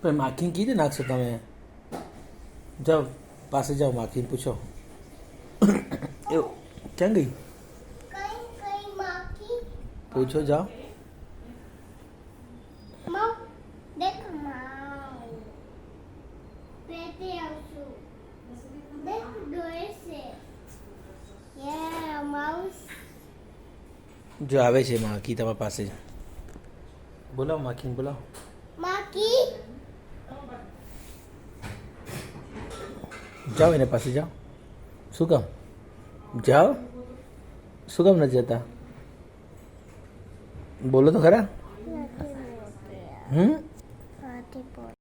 પણ માખી કીધે નાખશો તમે. જાઓ પાસે જાઓ, માખીને પૂછો. એવું ક્યાં ગઈ? પૂછો જાઓ. જો આવે છે માખી તમારી પાસે. બોલાવો માખીને, બોલાવો. જાઓ એના પાસે જાઓ. શું કામ જાઓ? શું કામ નથી જતા? બોલો તો ખરા.